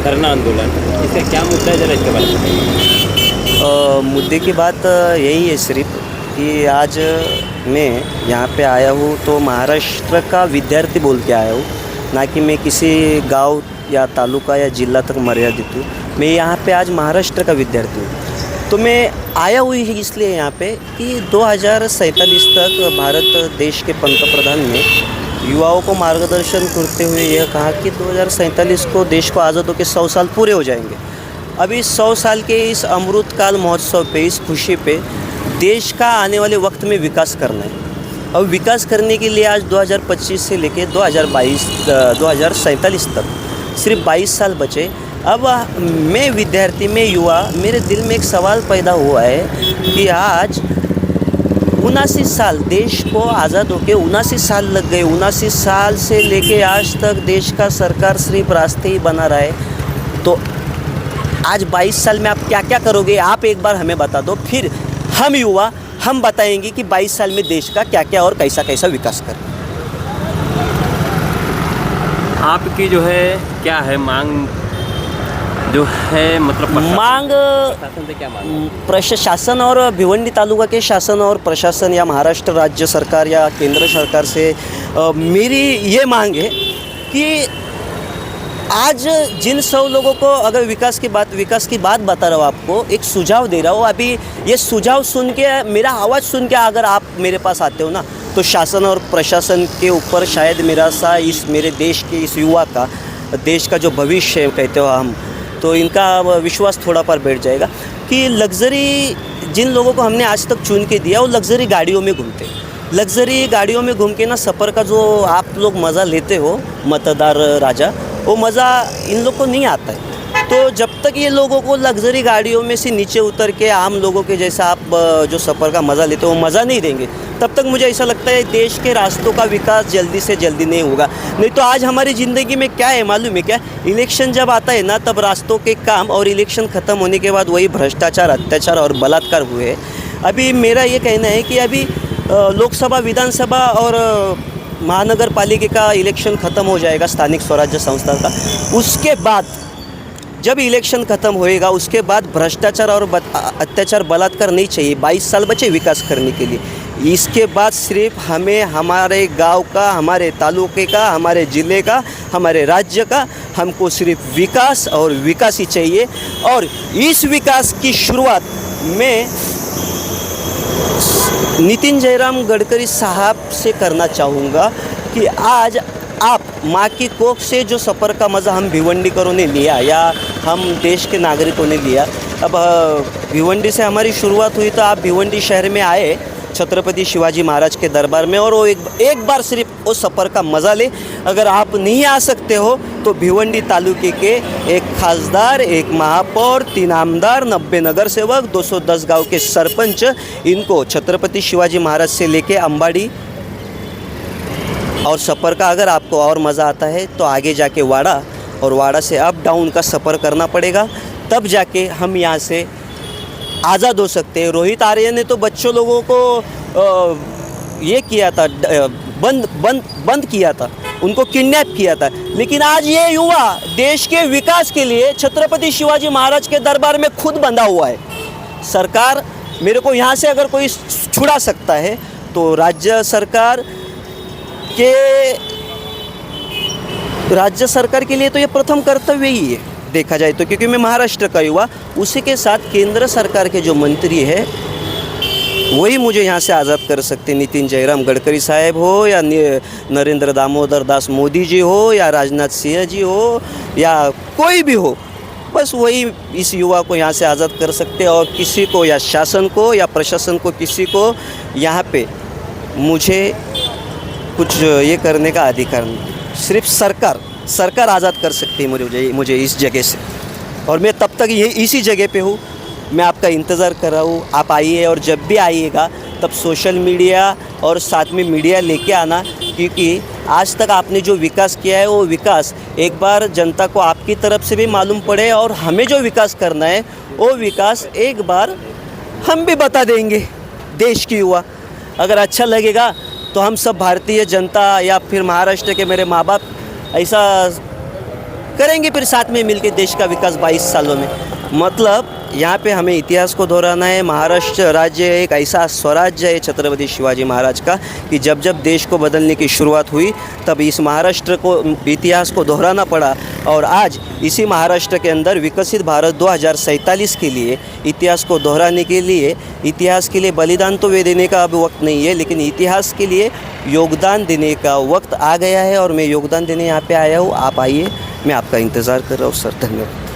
धरना आंदोलन, इसका क्या मुद्दा है, जरा इसके बारे में बताइए। मुद्दे की बात यही है सिर्फ कि आज मैं यहाँ पे आया हूँ तो महाराष्ट्र का विद्यार्थी बोल के आया हूँ, ना कि मैं किसी गांव या तालुका या जिला तक मर्यादित हूँ। मैं यहाँ पे आज महाराष्ट्र का विद्यार्थी हूँ। तो मैं आया हुई है इसलिए यहाँ पे कि 2047 तक भारत देश के पंतप्रधान ने युवाओं को मार्गदर्शन करते हुए यह कहा कि 2047 को देश को आज़ाद होकर 100 साल पूरे हो जाएंगे। अभी 100 साल के इस अमृतकाल महोत्सव पे, इस खुशी पे देश का आने वाले वक्त में विकास करना है। और विकास करने के लिए आज 2025 से लेके 2047 तक सिर्फ 22 साल बचे। अब मैं विद्यार्थी, मैं युवा, मेरे दिल में एक सवाल पैदा हुआ है कि आज 79 साल देश को आज़ाद होके 79 साल लग गए। 79 साल से लेके आज तक देश का सरकार सिर्फ रास्ते ही बना रहा है। तो आज 22 साल में आप क्या क्या करोगे, आप एक बार हमें बता दो, फिर हम युवा हम बताएंगे कि 22 साल में देश का क्या क्या और कैसा कैसा विकास करें। आपकी जो है क्या है मांग, जो है मतलब मांग प्रशासन से क्या मांग? शासन और भिवंडी तालुका के शासन और प्रशासन या महाराष्ट्र राज्य सरकार या केंद्र सरकार से मेरी ये मांग है कि आज जिन 100 लोगों को, अगर विकास की बात बता रहा हूँ, आपको एक सुझाव दे रहा हूँ। अभी ये सुझाव सुन के, मेरा आवाज़ सुन के अगर आप मेरे पास आते हो ना, तो शासन और प्रशासन के ऊपर शायद मेरे देश के इस युवा का, देश का जो भविष्य है कहते हो हम, तो इनका विश्वास थोड़ा पर बैठ जाएगा कि लग्ज़री जिन लोगों को हमने आज तक चुन के दिया वो लग्ज़री गाड़ियों में घूमते। लग्ज़री गाड़ियों में घूम के ना सफ़र का जो आप लोग मज़ा लेते हो, मतदार राजा, वो मज़ा इन लोग को नहीं आता है। तो जब तक ये लोगों को लग्ज़री गाड़ियों में से नीचे उतर के आम लोगों के जैसा आप जो सफ़र का मज़ा लेते हो वो मज़ा नहीं देंगे, तब तक मुझे ऐसा लगता है देश के रास्तों का विकास जल्दी से जल्दी नहीं होगा। नहीं तो आज हमारी ज़िंदगी में क्या है मालूम है क्या? इलेक्शन जब आता है ना, तब रास्तों के काम, और इलेक्शन ख़त्म होने के बाद वही भ्रष्टाचार, अत्याचार और बलात्कार हुए। अभी मेरा ये कहना है कि अभी लोकसभा, विधानसभा और महानगर पालिका का इलेक्शन ख़त्म हो जाएगा, स्थानिक स्वराज्य संस्था का। उसके बाद जब इलेक्शन ख़त्म होएगा, उसके बाद भ्रष्टाचार और अत्याचार, बलात्कार नहीं चाहिए। 22 साल बचे विकास करने के लिए। इसके बाद सिर्फ हमें हमारे गांव का, हमारे तालुके का, हमारे ज़िले का, हमारे राज्य का, हमको सिर्फ विकास और विकास ही चाहिए। और इस विकास की शुरुआत में नितिन जयराम गडकरी साहब से करना चाहूँगा कि आज आप माँ की कोख से जो सफ़र का मज़ा हम भिवंडीकरों ने लिया या हम देश के नागरिकों ने लिया, अब भिवंडी से हमारी शुरुआत हुई, तो आप भिवंडी शहर में आए छत्रपति शिवाजी महाराज के दरबार में, और वो एक बार सिर्फ उस सफ़र का मज़ा ले। अगर आप नहीं आ सकते हो तो भिवंडी तालुके के एक खासदार, एक महापौर, 3 आमदार, 90 नगर सेवक, 210 गांव के सरपंच, इनको छत्रपति शिवाजी महाराज से लेके अंबाड़ी और सफ़र का अगर आपको और मज़ा आता है तो आगे जाके वाड़ा, और वाड़ा से अप डाउन का सफ़र करना पड़ेगा, तब जाके हम यहाँ से आज़ाद हो सकते हैं। रोहित आर्य ने तो बच्चों लोगों को ये किया था, बंद किया था, उनको किडनैप किया था। लेकिन आज ये युवा देश के विकास के लिए छत्रपति शिवाजी महाराज के दरबार में खुद बंधा हुआ है। सरकार मेरे को यहाँ से अगर कोई छुड़ा सकता है तो राज्य सरकार के लिए तो ये प्रथम कर्तव्य ही है देखा जाए तो, क्योंकि मैं महाराष्ट्र का युवा, उसी के साथ केंद्र सरकार के जो मंत्री है वही मुझे यहाँ से आज़ाद कर सकते। नितिन जयराम गडकरी साहब हो या नरेंद्र दामोदर दास मोदी जी हो या राजनाथ सिंह जी हो या कोई भी हो, बस वही इस युवा को यहाँ से आज़ाद कर सकते। और किसी को, या शासन को या प्रशासन को, किसी को यहाँ पे मुझे कुछ ये करने का अधिकार नहीं। सिर्फ सरकार आज़ाद कर सकती है मुझे इस जगह से, और मैं तब तक ये इसी जगह पे हूँ। मैं आपका इंतज़ार कर रहा हूँ, आप आइए, और जब भी आइएगा तब सोशल मीडिया और साथ में मीडिया लेके आना, क्योंकि आज तक आपने जो विकास किया है वो विकास एक बार जनता को आपकी तरफ से भी मालूम पड़े, और हमें जो विकास करना है वो विकास एक बार हम भी बता देंगे देश की युवा। अगर अच्छा लगेगा तो हम सब भारतीय जनता या फिर महाराष्ट्र के मेरे माँ बाप ऐसा करेंगे फिर साथ में मिलकर देश का विकास 22 सालों में। मतलब यहाँ पे हमें इतिहास को दोहराना है। महाराष्ट्र राज्य एक ऐसा स्वराज्य है छत्रपति शिवाजी महाराज का कि जब जब देश को बदलने की शुरुआत हुई तब इस महाराष्ट्र को इतिहास को दोहराना पड़ा। और आज इसी महाराष्ट्र के अंदर विकसित भारत 2047 के लिए इतिहास को दोहराने के लिए, इतिहास के लिए बलिदान तो वे देने का अब वक्त नहीं है, लेकिन इतिहास के लिए योगदान देने का वक्त आ गया है। और मैं योगदान देने यहाँ पे आया हूँ। आप आइए, मैं आपका इंतज़ार कर रहा हूँ सर। धन्यवाद।